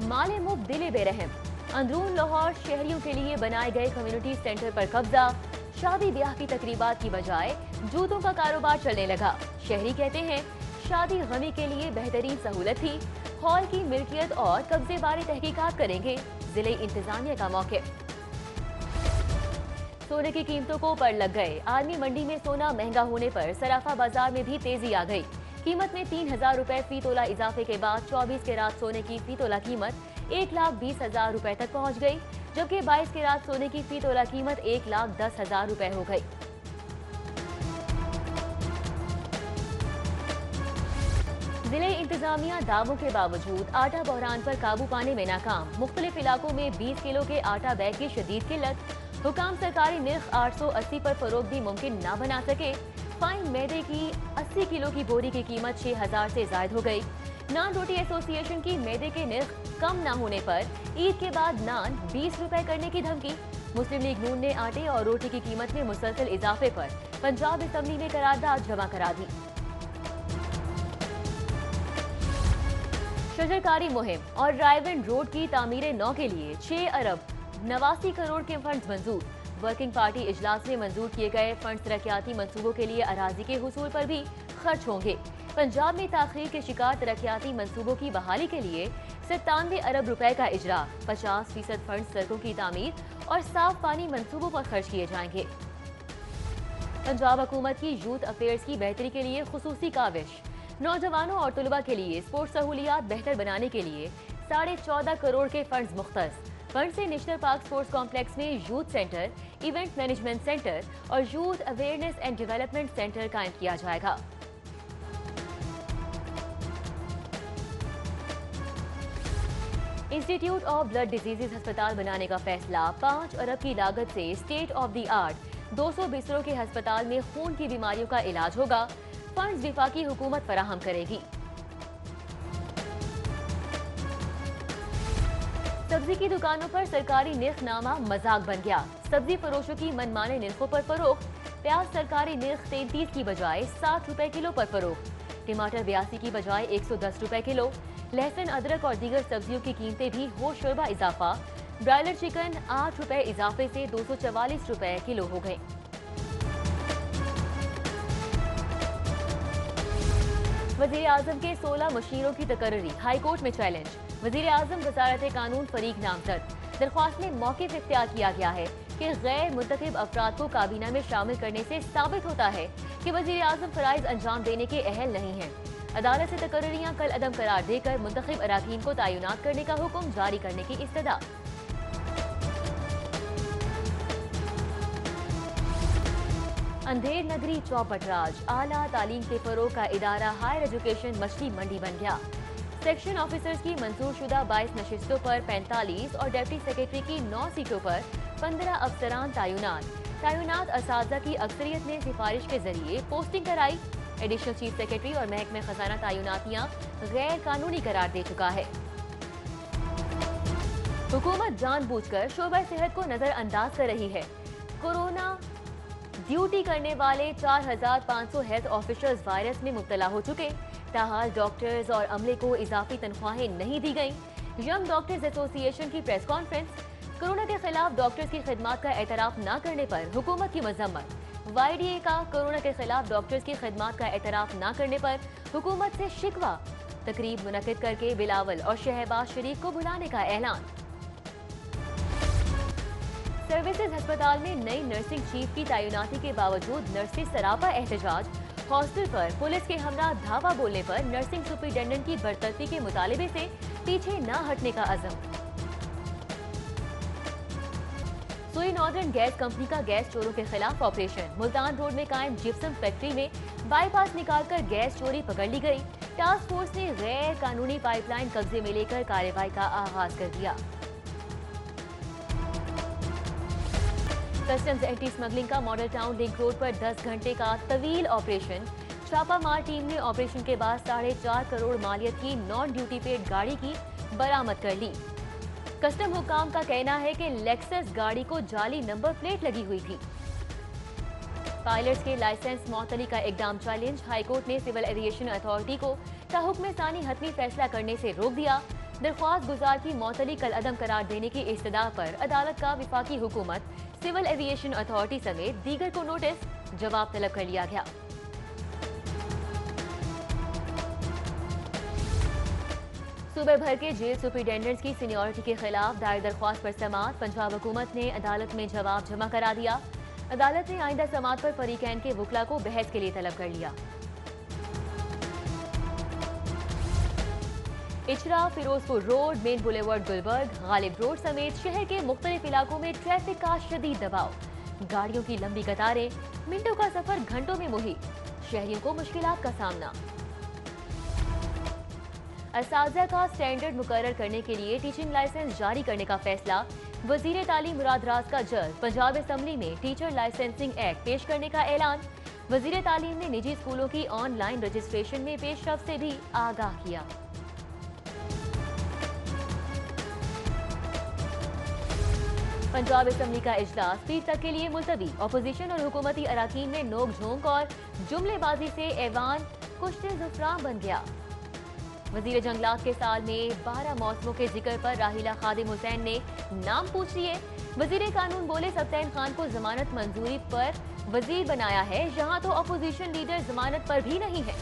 माले मुफ्त दिले बेरहम। अंदरून लाहौर शहरियों के लिए बनाए गए कम्युनिटी सेंटर पर कब्जा। शादी ब्याह की तकरीबात की बजाय जूतों का कारोबार चलने लगा। शहरी कहते हैं शादी गमी के लिए बेहतरीन सहूलत थी। हॉल की मिल्कियत और कब्जे बारे तहकीकात करेंगे जिले इंतजामिया का मौक़िफ़। सोने की कीमतों को पर लग गए। आर्मी मंडी में सोना महंगा होने पर सराफा बाजार में भी तेजी आ गई। कीमत में 3000 रुपए फी तोला इजाफे के बाद 24 कैरात सोने की फी तोला कीमत 1,20,000 रुपए तक पहुंच गई, जबकि 22 कैरात सोने की फी तोला कीमत 1,10,000 रुपए हो गई। जिले इंतजामिया दावों के बावजूद आटा बहरान पर काबू पाने में नाकाम। मुख्तलिफ इलाकों में 20 किलो के आटा बैग की शदीद किल्लत। हुकाम सरकारी निर्ख 880 पर फरोख्त भी मुमकिन न बना सके। फाइन मैदे की 80 किलो की बोरी की कीमत 6000 से जायद हो गई। नान रोटी एसोसिएशन की मैदे के निर्ख कम न होने पर ईद के बाद नान 20 रुपए करने की धमकी। मुस्लिम लीग नून ने आटे और रोटी की कीमत में मुसलसल इजाफे पर पंजाब असम्बली में करारदाद जमा करा दी। शजरकारी मुहिम और रायवन रोड की तामीर नौ के लिए 6 अरब 89 करोड़ के फंड्स मंजूर। वर्किंग पार्टी इजलास में मंजूर किए गए फंड्स तरक्याती मंसूबों के लिए अराजी के हुसूल पर भी खर्च होंगे। पंजाब में ताखीर के शिकार तरक्याती मंसूबों की बहाली के लिए 97 अरब रुपए का इजरा। 50% फंड सड़कों की तामीर और साफ पानी मंसूबों पर खर्च किए जाएंगे। पंजाब हुकूमत की यूथ अफेयर्स की बेहतरी के लिए खुसूसी काविश। नौजवानों और तुलबा के लिए स्पोर्ट्स सहूलियात बेहतर बनाने के लिए 14.5 करोड़ के फंड्स मुख्तस। फंड से नेशनल पार्क स्पोर्ट्स कॉम्प्लेक्स में youth centre, event management centre और youth awareness and development centre कायम किया जाएगा। इंस्टीट्यूट ऑफ ब्लड डिजीजेज अस्पताल बनाने का फैसला। 5 अरब की लागत से स्टेट ऑफ द आर्ट 200 बिस्तरों के अस्पताल में खून की बीमारियों का इलाज होगा। फंड्स विफाकी हुकूमत फराहम करेगी। सब्जी की दुकानों पर सरकारी निर्खनामा मजाक बन गया। सब्जी फरोशों की मनमाने निर्खों पर फरोख्त। प्याज सरकारी निर्ख 33 की बजाय 60 रुपए किलो पर फरोख्त। टमाटर 82 की बजाय 110 रुपए किलो। लहसुन, अदरक और दीगर सब्जियों की कीमतें भी हो शोरबा इजाफा। ब्रायलर चिकन 8 रुपए इजाफे से 244 रुपए किलो हो गए। वजीर आजम के 16 मुशीरों की तकर्री हाईकोर्ट में चैलेंज। वजीर आजम वजारत कानून फरीक नामजद। दरख्वास्त में मौक़िफ़ इख्तियार किया गया है कि गैर मुंतखब अफराद को काबीना में शामिल करने से साबित होता है कि वजीर आजम फराइज अंजाम देने के अहल नहीं हैं। अदालत से तकर्रियां कल अदम करार देकर मुंतखब अराकीन को तैनात करने का हुक्म जारी करने की इस्तदा। अंधेर नगरी चौपटराज आला तालीम के फरोग का इदारा हायर एजुकेशन मछली मंडी बन गया। सेक्शन ऑफिसर्स की मंजूर शुदा 22 नशिस्तों पर 45 और डिप्टी सेक्रेटरी की 9 सीटों पर 15 अफसरान तैनात असातिज़ा की अक्सरियत ने सिफारिश के जरिए पोस्टिंग कराई। एडिशनल चीफ सेक्रेटरी और महकमे खजाना तैनातियां गैर कानूनी करार दे चुका है। हुकूमत जानबूझकर शोबा सेहत को नजरअंदाज कर रही है। कोरोना ड्यूटी करने वाले 4500 हेल्थ ऑफिसर्स वायरस में मुब्तला हो चुके। ताहाल डॉक्टर्स और अमले को इजाफी तनख्वाहें नहीं दी गई। यंग डॉक्टर्स एसोसिएशन की प्रेस कॉन्फ्रेंस। कोरोना के खिलाफ डॉक्टर्स की खिदमत का एतराफ न करने पर हुकूमत की मजम्मत। YDA का कोरोना के खिलाफ डॉक्टर्स की खिदमत का एतराफ न करने पर हुकूमत से शिकवा। तकरीब मुनक्किद करके बिलावल और शहबाज शरीफ को बुलाने का ऐलान। सर्विसेज अस्पताल में नई नर्सिंग चीफ की तैनाती के बावजूद नर्सेज सरापा एहतजाज। हॉस्टल पर पुलिस के हमरा धावा बोलने पर नर्सिंग सुपरिटेंडेंट की बरतरफी के मुतालिबे से पीछे न हटने का अज़म। सुई नॉर्दर्न गैस कंपनी का गैस चोरों के खिलाफ ऑपरेशन। मुल्तान रोड में कायम जिप्सम फैक्ट्री में बाईपास निकालकर गैस चोरी पकड़ ली गई। टास्क फोर्स ने गैर कानूनी पाइपलाइन कब्जे में लेकर कार्रवाई का आगाज कर दिया। कस्टम्स एंटी स्मगलिंग का मॉडल टाउन लिंक रोड पर 10 घंटे का तवील ऑपरेशन। छापामार टीम ने ऑपरेशन के बाद 4.5 करोड़ मालियत की नॉन ड्यूटी पेड गाड़ी की बरामद कर ली। कस्टम हुकाम का कहना है कि लेक्सस गाड़ी को जाली नंबर प्लेट लगी हुई थी। पायलट्स के लाइसेंस मौतली का इकदाम चैलेंज। हाईकोर्ट ने सिविल एविएशन अथॉरिटी को ताहुक्म सानी हतमी फैसला करने से रोक दिया। दरख्वास्त गुजार की मौतली कल अदम करार देने की इस्तदा पर अदालत का विफाकी हुकूमत, सिविल एविएशन अथॉरिटी समेत दीगर को नोटिस, जवाब तलब कर लिया गया। सूबे भर के जेल सुपरिटेंडेंट्स की सीनियरिटी के खिलाफ दायर दरख्वास्त पर समाअत, पंजाब हुकूमत ने अदालत में जवाब जमा करा दिया। अदालत ने आइंदा समाअत पर फरीकैन के वकला को बहस के लिए तलब कर लिया। Ichhra, Ferozepur road, main boulevard Gulberg, Ghalib road समेत शहर के मुख्तलिफ इलाकों में ट्रैफिक का शदीद दबाव, गाड़ियों की लंबी कतारें, मिनटों का सफर घंटों में मुहित, शहरियों को मुश्किलात का सामना। असातिज़ा का स्टैंडर्ड मुकर्रर करने के लिए टीचिंग लाइसेंस जारी करने का फैसला, वजीर तालीम मुराद राज का जल्द पंजाब असम्बली में टीचर लाइसेंसिंग एक्ट पेश करने का ऐलान। वजीर तालीम ने निजी स्कूलों की ऑनलाइन रजिस्ट्रेशन में पेशरफ से भी आगाह किया। पंजाब असम्बली का इजलास पीर तक के लिए मुलतवी, अपोजिशन और हुकूमती अराकीन में नोक झोंक और जुमलेबाजी से ऐवान कुश्ते जुफरान बन गया। वजीर जंगलात के साल में 12 मौसमों के जिक्र पर राहिला खादिम हुसैन ने नाम पूछ लिए। वजीर कानून बोले सब्तैन खान को जमानत मंजूरी पर वजीर बनाया है, यहाँ तो अपोजिशन लीडर जमानत पर भी नहीं है।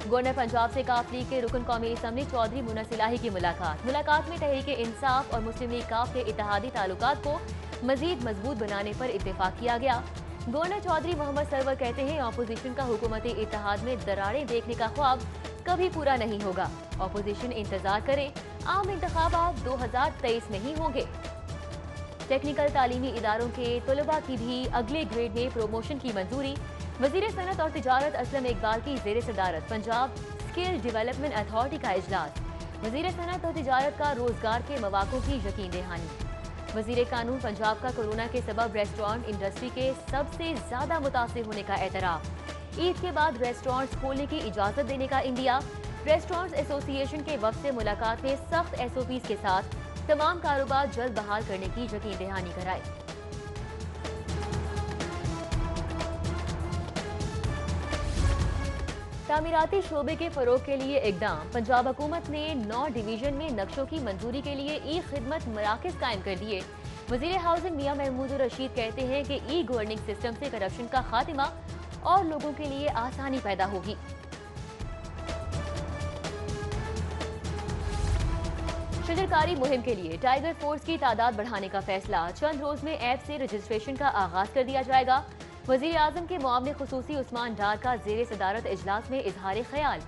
गवर्नर पंजाब से काफ लीग के रुकन कौमी असम्बली चौधरी मुन्ना सिलाही की मुलाकात में तहरीक इंसाफ और मुस्लिम लीग काफ के इत्तेहादी ताल्लुकात को मजीद मजबूत बनाने पर इत्तेफाक किया गया। गवर्नर चौधरी मोहम्मद सरवर कहते हैं, अपोजिशन का हुकूमती इत्तेहाद में दरारें देखने का ख्वाब कभी पूरा नहीं होगा। अपोजिशन इंतजार करे, आम इंतखाबात 2023 में ही होंगे। टेक्निकल तालीमी इदारों के तलबा की भी अगले ग्रेड में प्रोमोशन की मंजूरी। वजीर सनत और तिजारत असलम इकबाल की जेर सदारत पंजाब स्किल डेवलपमेंट अथॉरिटी का इजलास। वजीर सनत और तिजारत का रोजगार के मौक़ों की यकीन दहानी। वजीर कानून पंजाब का कोरोना के सबब रेस्टोरेंट इंडस्ट्री के सबसे ज्यादा मुतासिर होने का एतराफ। ईद के बाद रेस्टोरेंट्स खोलने की इजाजत देने का इंडिया। रेस्टोरेंट्स एसोसिएशन के वक्त से मुलाकात में सख्त SOPs के साथ तमाम कारोबार जल्द बहाल करने की यकीन दहानी कराई। तामीराती शोबे के फरोग के लिए इकदाम। पंजाब हुकूमत ने 9 डिवीजन में नक्शों की मंजूरी के लिए ई खिदमत मराकज कायम कर दिए। वजीर हाउसिंग मियां महमूद रशीद कहते हैं कि ई गवर्निंग सिस्टम से करप्शन का खात्मा और लोगों के लिए आसानी पैदा होगी। शजरकारी मुहिम के लिए टाइगर फोर्स की तादाद बढ़ाने का फैसला। चंद रोज में ऐप से रजिस्ट्रेशन का आगाज कर दिया जाएगा। वजीर आजम के मुआवने खुसूसी उस्मान डार का जेर सदारत इजलास में इजहार ख्याल।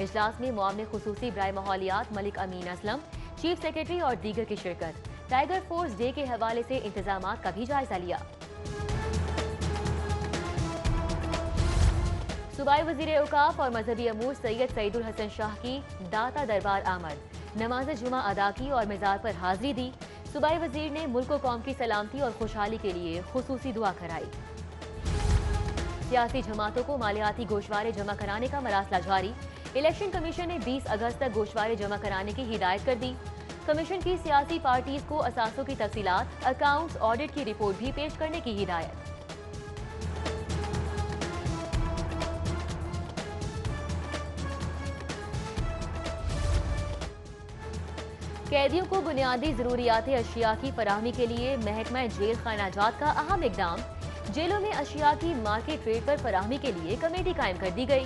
इजलास में मुआवने खुसूसी बराए माहौलियात मलिक अमीन असलम, चीफ सेक्रेटरी और दीगर की शिरकत। टाइगर फोर्स डे के हवाले से इंतजामात का भी जायजा लिया। सूबाई वजीर औकाफ और मजहबी अमूर सैयद सईदुल हसन शाह की दाता दरबार आमद, नमाज जुमा अदा की और मज़ार पर हाजिरी दी। सूबाई वजीर ने मुल्क व कौम की सलामती और खुशहाली के लिए खुसूसी दुआ कराई। सियासी जमातों को मालियाती गोशवारे जमा कराने का मरासला जारी। इलेक्शन कमीशन ने 20 अगस्त तक गोशवारे जमा कराने की हिदायत कर दी। कमीशन की सियासी पार्टीज को असासों की तफसीलात, अकाउंट्स, ऑडिट की रिपोर्ट भी पेश करने की हिदायत। कैदियों को बुनियादी जरूरियात अशिया की फराहमी के लिए महकमा जेल खानाजात का अहम इकदाम। जेलों में अशिया की मार्केट रेट पर फराहमी के लिए कमेटी कायम कर दी गई।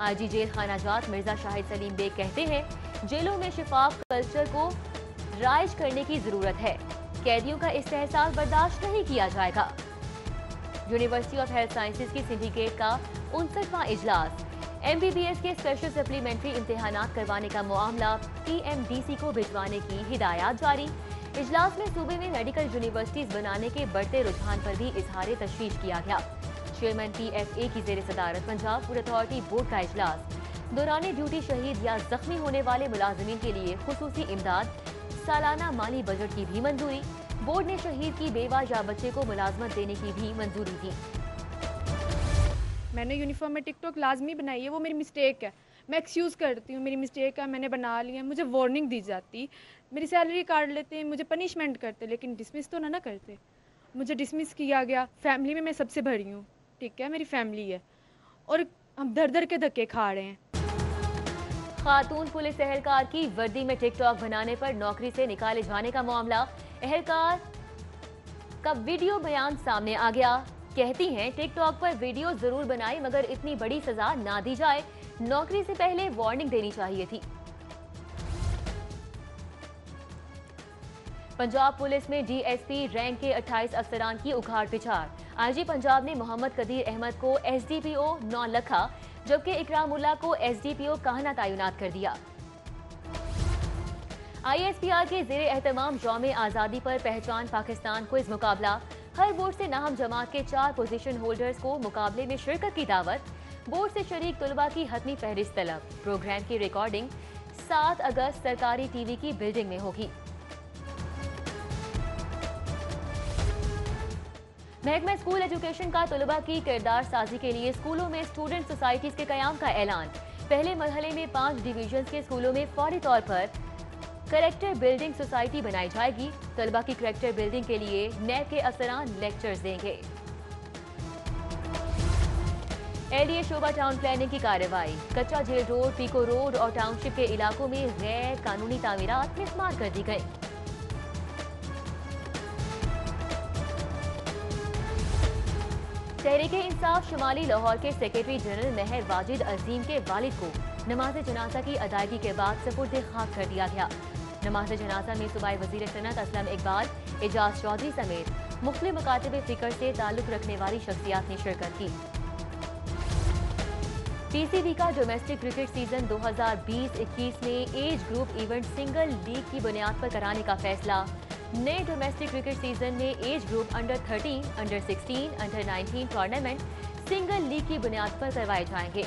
IG जेल खानाजात मिर्जा शाहिद सलीम बेग कहते हैं, जेलों में शिफाफ कल्चर को राइज करने की जरूरत है। कैदियों का इस्तेहसाल बर्दाश्त नहीं किया जाएगा। यूनिवर्सिटी ऑफ हेल्थ साइंसेज की सिंडिकेट का 59वां इजलास। MBBS के स्पेशल सप्लीमेंट्री इम्तिहानात करवाने का मामला PMDC को भिजवाने की हिदायत जारी। इजलास में सूबे में मेडिकल यूनिवर्सिटीज बनाने के बढ़ते रुझान पर भी इजहार तशवीश किया गया। चेयरमैन PFA की जेर सदारत पंजाब फूड अथॉरिटी बोर्ड का इजलास। दौरान ड्यूटी शहीद या जख्मी होने वाले मुलाजमीन के लिए खुसूसी इमदाद, सालाना माली बजट की भी मंजूरी। बोर्ड ने शहीद की बेवा या बच्चे को मुलाजमत देने की भी मंजूरी दी। मैंने यूनिफॉर्म में टिकटॉक लाजमी बनाई है, वो मेरी मिस्टेक है, मैं एक्सक्यूज़ करती हूँ, मेरी मिस्टेक है, मैंने बना लिया। मुझे वार्निंग दी जाती, मेरी सैलरी काट लेते हैं, मुझे पनिशमेंट करते, लेकिन डिसमिस तो ना करते। मुझे डिसमिस किया गया। फैमिली में मैं सबसे बड़ी हूँ, ठीक है, मेरी फैमिली है, और हम दर दर के धक्के खा रहे हैं। खातून पुलिस एहलकार की वर्दी में टिकटॉक बनाने पर नौकरी से निकाले जाने का मामला। एहलकार का वीडियो बयान सामने आ गया। कहती हैं टिकटॉक पर वीडियो जरूर बनाई मगर इतनी बड़ी सजा ना दी जाए, नौकरी से पहले वार्निंग देनी चाहिए थी। पंजाब पुलिस में डीएसपी रैंक के 28 अफसरान की उखाड़ पिछाड़। आईजी पंजाब ने मोहम्मद कदीर अहमद को एसडीपीओ नौलखा जबकि इकरामुल्लाह को एसडीपीओ काहना तैनात कर दिया। आईएसपीआर के जेर एहतमाम यौम आज़ादी पर पहचान पाकिस्तान क्विज मुकाबला। हर बोर्ड से नाहम जमात के 4 पोजीशन होल्डर्स को मुकाबले में शिरकत की दावत। बोर्ड से शरीक तुलबा की हतमी फहरिस्त तलब। प्रोग्राम की रिकॉर्डिंग 7 अगस्त सरकारी टीवी की बिल्डिंग में होगी। महकमा स्कूल एजुकेशन का तुलबा की किरदार साजी के लिए स्कूलों में स्टूडेंट सोसाइटीज के कयाम का ऐलान। पहले मरहले में 5 डिवीजन के स्कूलों में फौरी तौर पर करेक्टर बिल्डिंग सोसाइटी बनाई जाएगी। तलबा की करेक्टर बिल्डिंग के लिए नैब के अफसरान लेक्चर्स देंगे। एलडीए शोबा टाउन प्लानिंग की कार्रवाई। कच्चा जेल रोड, पीको रोड और टाउनशिप के इलाकों में गैर कानूनी तामीरात मिसमार कर दी गई। तहरीके इंसाफ शुमाली लाहौर के सेक्रेटरी जनरल महर वाजिद अजीम के वालिद को नमाज जनाजा की अदायगी के बाद सपुर्द खाक कर दिया गया। नमाज जनाजा में सूबाई वजीर सनत असलम इकबाल, एजाज चौधरी समेत मुख्तलिफ मकातब फिक्र से ताल्लुक रखने वाली शख्सियात ने शिरकत की। पीसीबी का डोमेस्टिक क्रिकेट सीजन 2020-21 में age group event single league की बुनियाद पर कराने का फैसला। नए डोमेस्टिक क्रिकेट सीजन में age group under 13, under 16, under 19 tournament single league की बुनियाद पर करवाए जाएंगे।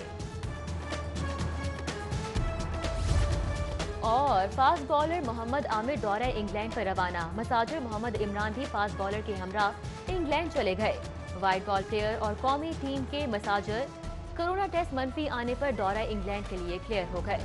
और फास्ट बॉलर मोहम्मद आमिर दौरा इंग्लैंड पर रवाना। मसाजर मोहम्मद इमरान भी फास्ट बॉलर के हमरा इंग्लैंड चले गए। वाइट बॉल प्लेयर और कौमी टीम के मसाजर कोरोना टेस्ट मनफी आने पर दौरा इंग्लैंड के लिए क्लियर हो गए।